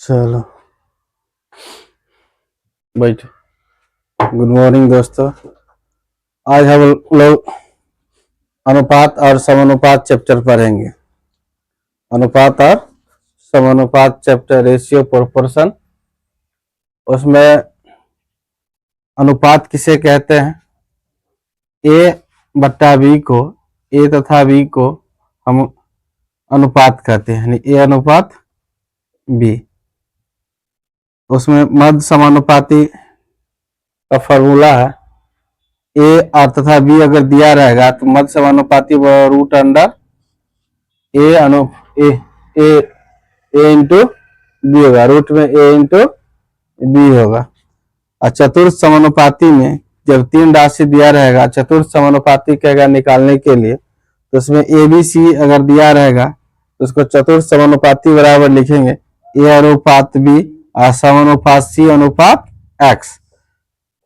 चलो बैठ। Good morning दोस्तों। आज हम लोग अनुपात और समानुपात चैप्टर पढ़ेंगे। अनुपात और समानुपात चैप्टर, रेशियो प्रोपोर्शन। उसमें अनुपात किसे कहते हैं? ए बट्टा बी को, ए तथा बी को हम अनुपात कहते हैं, यानी ए अनुपात बी। उसमें मध्य समानुपाती का फॉर्मूला है, ए और तथा बी अगर दिया रहेगा तो मध्य समानुपाती रूट अंडर ए अनु ए ए इंटू बी होगा, रूट में ए इंटू बी होगा। और चतुर्थ समानुपाती में जब तीन राशि दिया रहेगा, चतुर्थ समानुपाती कहेगा निकालने के लिए, तो उसमें ए बी सी अगर दिया रहेगा तो उसको चतुर्थ समानुपाती बराबर लिखेंगे ए अनुपात बी और समानुपात सी अनुपात एक्स।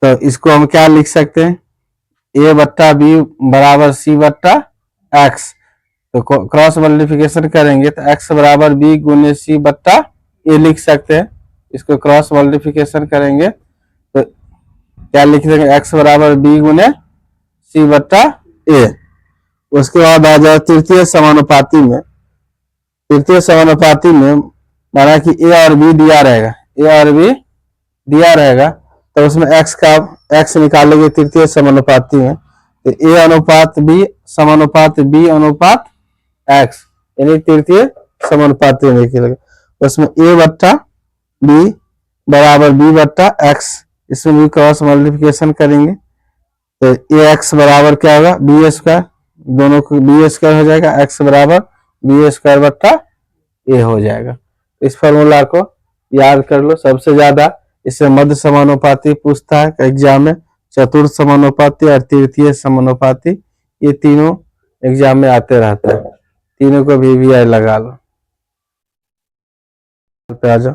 तो इसको हम क्या लिख सकते हैं? ए बट्टा बी बराबर सी बट्टा एक्स। तो क्रॉस मल्टीप्लिकेशन करेंगे तो एक्स बराबर बी गुने सी बट्टा ए लिख सकते हैं। इसको क्रॉस मल्टीप्लिकेशन करेंगे तो क्या लिख देंगे? एक्स बराबर बी गुने सी बट्टा ए। उसके बाद आ जाए तृतीय समानुपाती में। तृतीय समानुपाती में माना कि ए और बी दिया रहेगा, ए और बी दिया रहेगा तो उसमें एक्स निकालेंगे तृतीय समानुपाती में, तो ए अनुपात बी समानुपात बी अनुपात एक्स, यानी तृतीय समानुपाती निकलेगा। उसमें ए बट्टा बी बराबर बी बट्टा एक्स, इसमें भी क्रॉस मल्टीप्लिकेशन करेंगे तो ए एक्स बराबर क्या होगा? बी स्क्वायर, दोनों को बी स्क्वायर हो जाएगा, एक्स बराबर बी स्क्वायर बट्टा ए हो जाएगा। इस फॉर्मूला को याद कर लो। सबसे ज्यादा इससे मध्य समानुपाती पूछता है एग्जाम में, चतुर्थ समानुपाती और तृतीय समानुपाती, ये तीनों एग्जाम में आते रहता है। तीनों को VVI लगा लो। पे आ जाओ।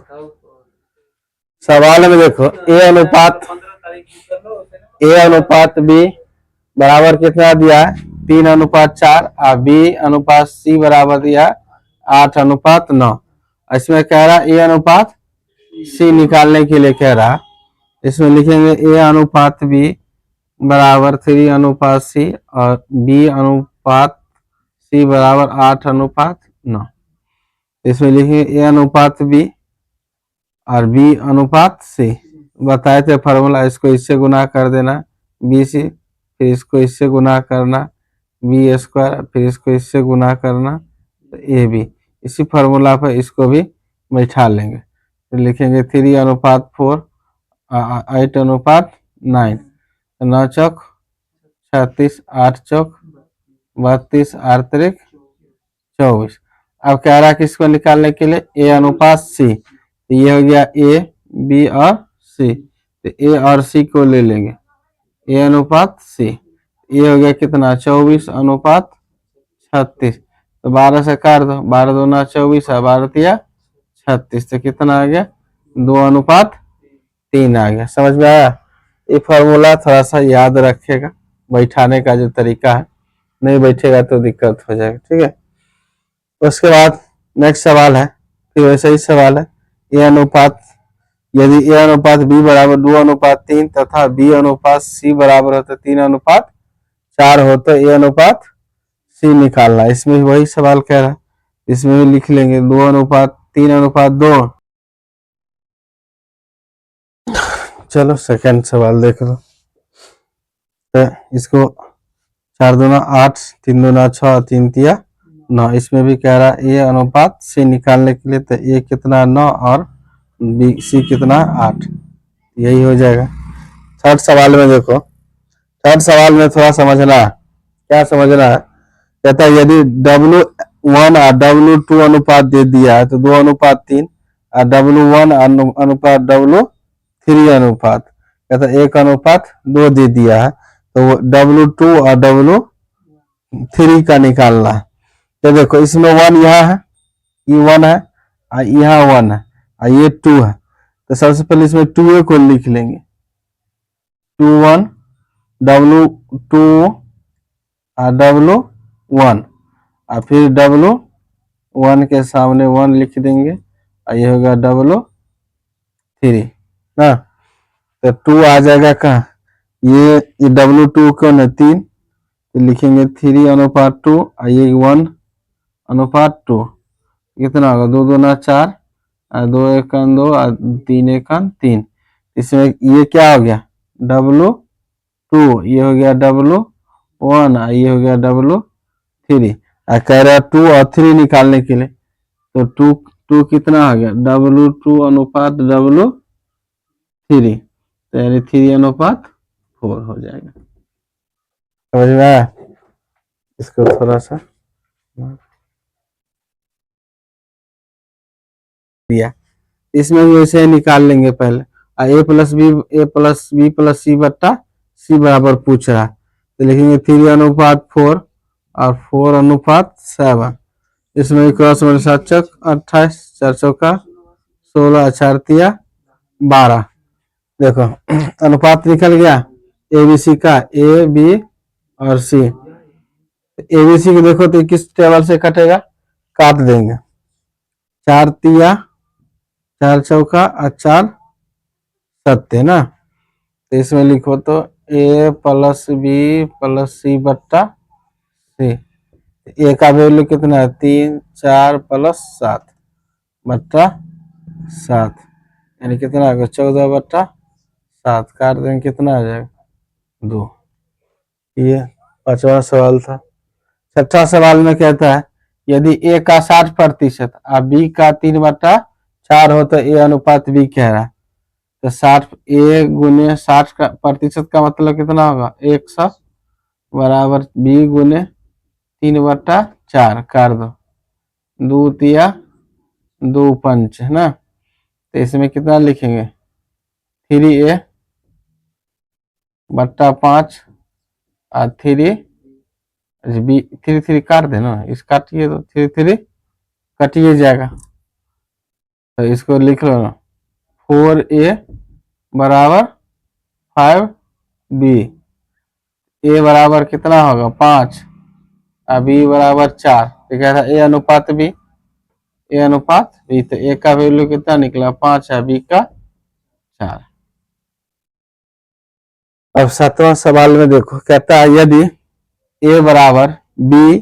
सवाल में देखो, ए अनुपात बी बराबर कितना दिया है? 3:4 और बी अनुपात सी बराबर दिया 8:9। इसमें कह रहा ए अनुपात सी निकालने के लिए कह रहा। इसमें लिखेंगे ए अनुपात बी बराबर 3:सी और बी अनुपात सी बराबर 8:9। इसमें लिखेंगे ए अनुपात बी और बी अनुपात सी। बताए थे फार्मूला, इसको इससे गुना कर देना बी सी, फिर इसको इससे गुना करना बी स्क्वायर, फिर इसको इससे गुना करना तो ए बी। इसी फार्मूला पर इसको भी बैठा लेंगे तो लिखेंगे 3:4 8:9। 9 चौक 36, 8 चौक 32, 8 तिरिक 24। अब कह रहा है किसको निकालने के लिए? ए अनुपात सी। तो ये हो गया ए बी और सी, तो ए और सी को ले लेंगे, ए अनुपात सी। ये हो गया कितना? 24:36। तो 12 से काट दो, 12 दूना 24 है, 12 तिया 36, तो कितना आ गया? 2:3 आ गया। समझ में आया? ये फॉर्मूला थोड़ा सा याद रखेगा, बैठाने का जो तरीका है, नहीं बैठेगा तो दिक्कत हो जाएगा। ठीक है। उसके बाद नेक्स्ट सवाल है, फिर वैसे ही सवाल है, ए अनुपात यदि ए अनुपात बी बराबर 2:3 तथा बी अनुपात सी बराबर हो तो 3:4 हो तो ए अनुपात सी निकालना। इसमें वही सवाल कह रहा है, इसमें भी लिख लेंगे 2:3:2। चलो सेकंड सवाल देख लो। तो इसको 4 दूना 8, 3 दूना 6, 3 तिया 9। इसमें भी कह रहा ए अनुपात सी निकालने के लिए, तो ए कितना 9 और बी सी कितना 8, यही हो जाएगा। थर्ड सवाल में देखो, थर्ड सवाल में थोड़ा समझना है। क्या समझना है? कहता है यदि W1 और W2 अनुपात दे दिया है तो 2:3 और W1 अनुपात W3 अनुपात, कहता है 1:2 दे दिया है तो W2 और W3 का निकालना है। तो देखो इसमें 1 यहाँ है, ये 1 है और यहाँ 1 है और ये 2 है, तो सबसे पहले इसमें 2a को लिख लेंगे, 2 1 W2 और W1 और फिर W1 के सामने 1 लिख देंगे और ये हो गया W3 ना। तो 2 आ जाएगा कहाँ, ये W2 कौन है 3, तो लिखेंगे 3:2 और ये 1:2, कितना होगा 2 दूना 4 और 2 1 2 और 3 1 3। इसमें ये क्या हो गया W2, ये हो गया W1 और ये हो गया W3। और कह रहा है 2 और 3 निकालने के लिए, तो 2 कितना आ गया W2:W3, तो यानी 3:4 हो जाएगा। समझ में आया? इसको थोड़ा सा दिया, इसमें भी वैसे निकाल लेंगे पहले। A+B+C बराबर पूछ रहा, तो लिखेंगे 3:4 और 4:7। इसमें भी क्रॉस में 7 चौक 28, 4 चौका 16, 4 तिया 12। देखो अनुपात निकल गया ABC का, A B और C। ABC को देखो तो किस टेबल से कटेगा, काट देंगे 4 तिया 4 चौका और 4 सत्य ना। तो इसमें लिखो तो A+B+C/C। ए का वैल्यू कितना है 3 4 +7 बट्टा 7, यानी कितना आ गया 14/7। काट देंगे कितना आ जाएगा 2। ये 5वां सवाल था। 6ठा सवाल में कहता है यदि ए का 60% और बी का 3/4 हो तो ए अनुपात बी कह रहा है। तो 60 ए गुने 60% का मतलब कितना होगा 100 बराबर बी गुने 3/4 कर दो, 2 तिया 2 पंच है ना। तो इसमें कितना लिखेंगे 3A/5 और 3 बी, 3 काट देना, इस काटिए तो 3 कटिए जाएगा। तो इसको लिख लो ना 4A बराबर 5B। ए बराबर कितना होगा 5 और बी बराबर 4। तो कह रहा ए अनुपात बी, ए अनुपात बी। तो ए का वैल्यू कितना निकला 5 है, बी का 4। अब 7वां सवाल में देखो कहता है यदि ए बराबर बी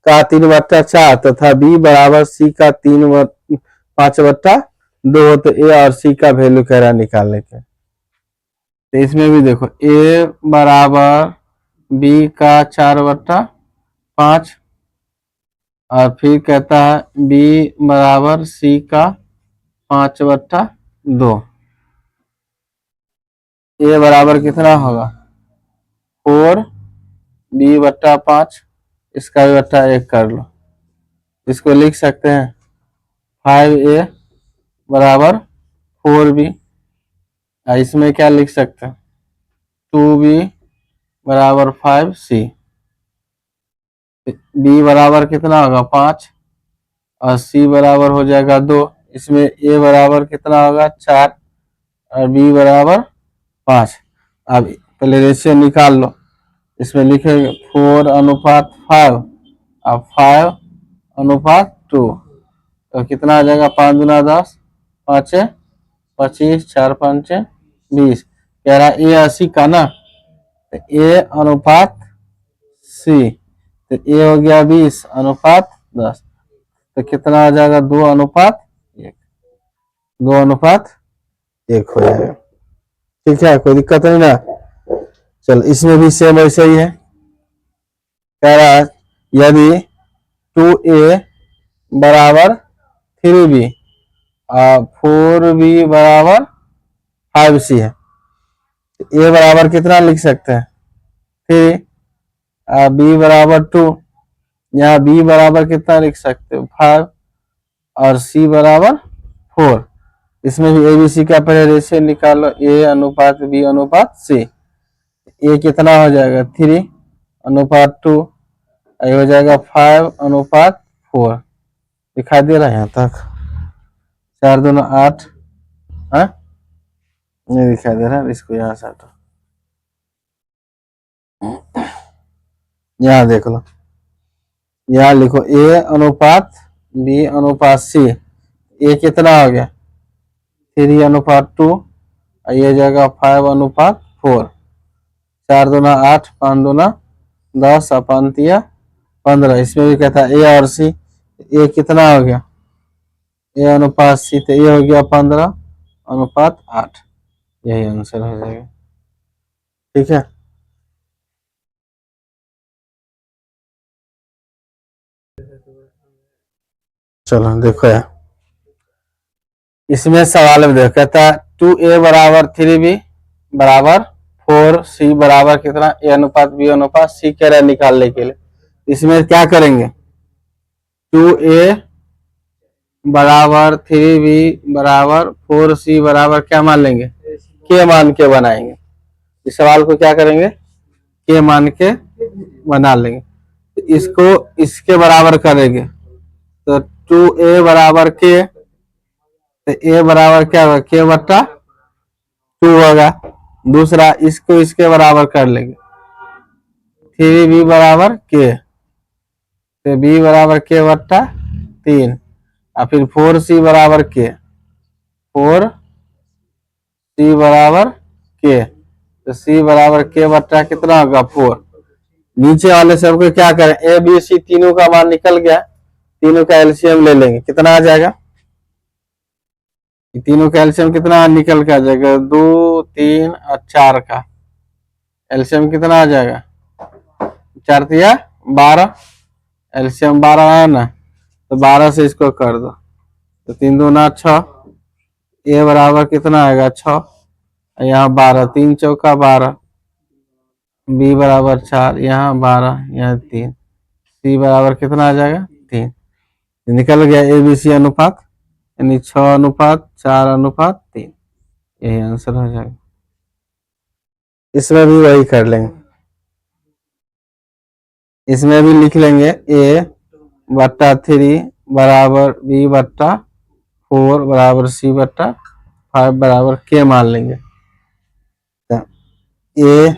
का 3/4 तथा बी बराबर सी का 5/2 हो तो ए और सी का वैल्यू कह रहा निकालने के। तो इसमें भी देखो ए बराबर बी का 4/5 और फिर कहता है बी बराबर सी का 5/2। ए बराबर कितना होगा 4B/5, इसका भी बट्टा 1 कर लो। इसको लिख सकते हैं 5A बराबर 4B। इसमें क्या लिख सकते हैं 2B बराबर 5C। बी बराबर कितना होगा 5 और सी बराबर हो जाएगा 2। इसमें ए बराबर कितना होगा 4 और बी बराबर 5। अब पहले रेशियो निकाल लो, इसमें लिखेंगे 4:5 और 5:2। तो कितना आ जाएगा 5 दूना 10, 5 25, 4 5 20। कह रहा ए 80 का ना, तो ए अनुपात सी, तो ए हो गया 20:10। तो कितना आ जाएगा 2:1, 2:1 हो जाएगा। ठीक है, कोई दिक्कत नहीं ना। चल इसमें भी सेम वैसे ही है, कह रहा है यदि 2A बराबर 3B और 4B बराबर 5C है, ए बराबर कितना लिख सकते हैं 3 और बी बराबर 2। यहाँ बी बराबर कितना लिख सकते हो 5 और सी बराबर 4। इसमें भी ABC का पहले रेशियो निकालो, ए अनुपात बी अनुपात सी। ए कितना हो जाएगा 3:2, ये हो जाएगा 5:4। दिखाई दे रहा है यहाँ तक 4 दूना 8, हाँ नहीं दिखाई दे रहा है, इसको यहाँ से हटो, यहाँ देख लो, यहाँ लिखो ए अनुपात बी अनुपात सी। ये कितना हो गया 3:2, ये हो जाएगा 5:4। 4 दूना 8, 5 दूना 10, अपन 15। इसमें भी कहता है ए और सी, ए कितना हो गया ए अनुपात सी, तो ये हो गया 15:8। यही आंसर हो जाएगा। ठीक है, चलो देखो यार, इसमें सवाल में देखो, कहता है 2a बराबर 3b बराबर 4c बराबर कितना ए अनुपात बी अनुपात सी कह रहा है निकालने के लिए। इसमें क्या करेंगे 2a बराबर 3b बराबर 4c बराबर क्या मान लेंगे के मान के बनाएंगे। इस सवाल को क्या करेंगे के मान के बना लेंगे। तो इसको इसके बराबर करेंगे तो 2a बराबर के, तो ए बराबर क्या होगा के बट्टा 2 होगा। दूसरा इसको इसके बराबर कर लेंगे 3b बराबर के, तो b बराबर के बट्टा 3, और फिर 4c बराबर के, 4c बराबर के, तो c बराबर के बट्टा कितना होगा 4। नीचे वाले सबको क्या करें ए बी सी तीनों का मान निकल गया, तीनों का एलसीएम ले लेंगे, कितना आ जाएगा तीनों का एलसीएम कितना निकल के आ जाएगा 2, 3 और 4 का एलसीएम कितना आ जाएगा 4 तिया 12, एलसीएम 12 है ना, तो 12 से इसको कर दो, तो 3 दूना 6, ए बराबर कितना आएगा 6, यहाँ 12, 3 चौका 12, बी बराबर 4, यहाँ 12, यहाँ 3, सी बराबर कितना आ जाएगा 3। निकल गया ए बी सी अनुपात, यानी 6:4:3, यही आंसर हो जाएगा। इसमें भी वही कर लेंगे, इसमें भी लिख लेंगे ए बट्टा 3 बराबर बी बट्टा 4 बराबर सी बट्टा 5 बराबर के मान लेंगे। ए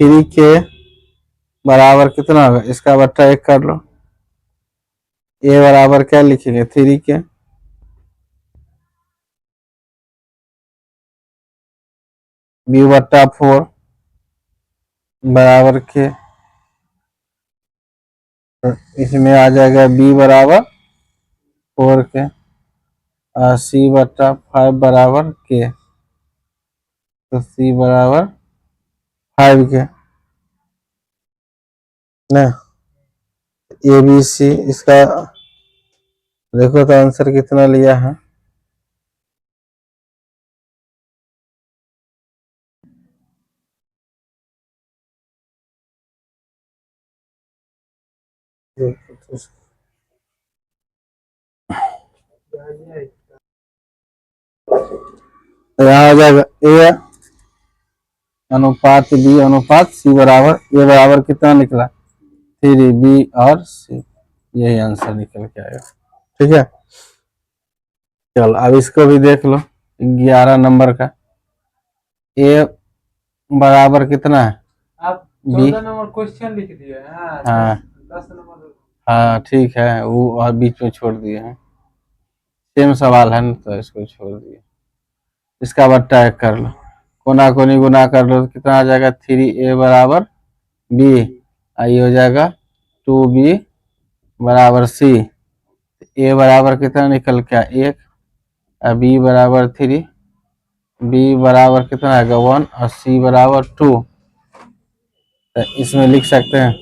3 के बराबर कितना होगा इसका बट्टा 1 कर लो, ए बराबर क्या लिखेंगे 3 के, बी बट्टा 4 बराबर के, इसमें आ जाएगा बी बराबर 4 के, और सी बट्टा 5 बराबर के, तो सी बराबर 5 के ना। ए बी सी इसका देखो तो आंसर कितना लिया है, यहाँ आ जाएगा ए अनुपात बी अनुपात सी बराबर, ए बराबर कितना निकला 3 बी और सी, यही आंसर निकल के आएगा। ठीक है, चलो अब इसको भी देख लो 11 नंबर का, ए बराबर कितना है आप बी, 14 नंबर क्वेश्चन लिख दिए। हाँ 10 नंबर हाँ ठीक है, वो और बीच में छोड़ दिए हैं, सेम सवाल है ना तो इसको छोड़ दिए। इसका बट्टा 1 कर लो, कोना कोनी गुना कर लो तो कितना आ जाएगा 3a बराबर बी, आई हो जाएगा 2b बराबर सी, ए बराबर कितना निकल के 1, बी बराबर 3, बी बराबर कितना आएगा 1 और सी बराबर 2। तो इसमें लिख सकते हैं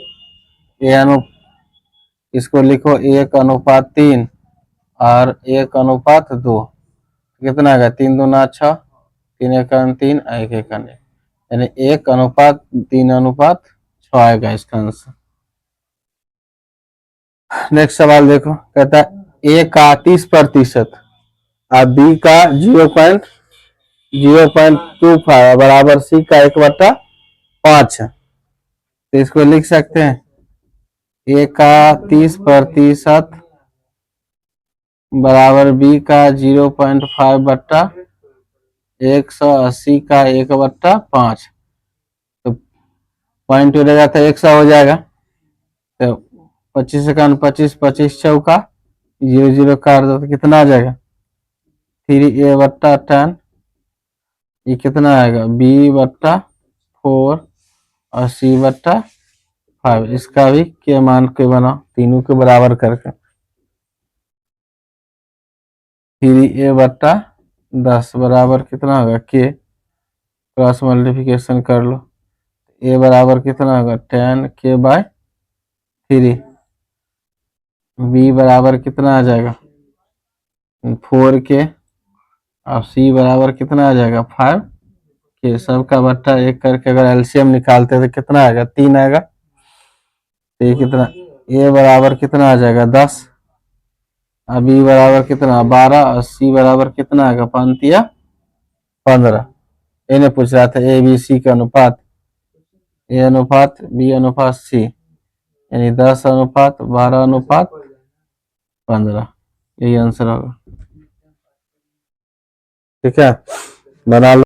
ए अनु इसको लिखो 1:3 और 1:2, कितना आएगा 3 दूना 6, 3 1 3, 1 1 यानी 1:3:6 आएगा इसका आंसर। नेक्स्ट सवाल देखो, कहता है ए का 30% और बी का 0.25 बराबर सी का 1/5 है, तो इसको लिख सकते हैं ए का 30% बराबर बी का 0.5/180 का 1/5, तो पॉइंट हो जाता है 100 हो जाएगा, तो 25 सेकंड 25 25 चौका 0 0 काट दो तो कितना आ जाएगा 3a/10, ये कितना आएगा b/4 और c/5। इसका भी के मान के बनाओ, तीनों के बराबर करके। 3a/10 बराबर कितना होगा के, क्रॉस मल्टीप्लिकेशन कर लो। a बराबर कितना होगा 10k/3, b बराबर कितना आ जाएगा 4k, और c बराबर कितना आ जाएगा 5k। सबका बट्टा एक करके अगर एलसीएम निकालते तो कितना आएगा 3 आएगा। तो ये कितना, a बराबर कितना आ जाएगा 10, और b बराबर कितना 12, और c बराबर कितना आएगा 5×3 = 15। इन्हें पूछ रहा था ए बी सी का अनुपात, ए अनुपात बी अनुपात सी, यानी 10:12:15। यही आंसर होगा। ठीक है, बना लो।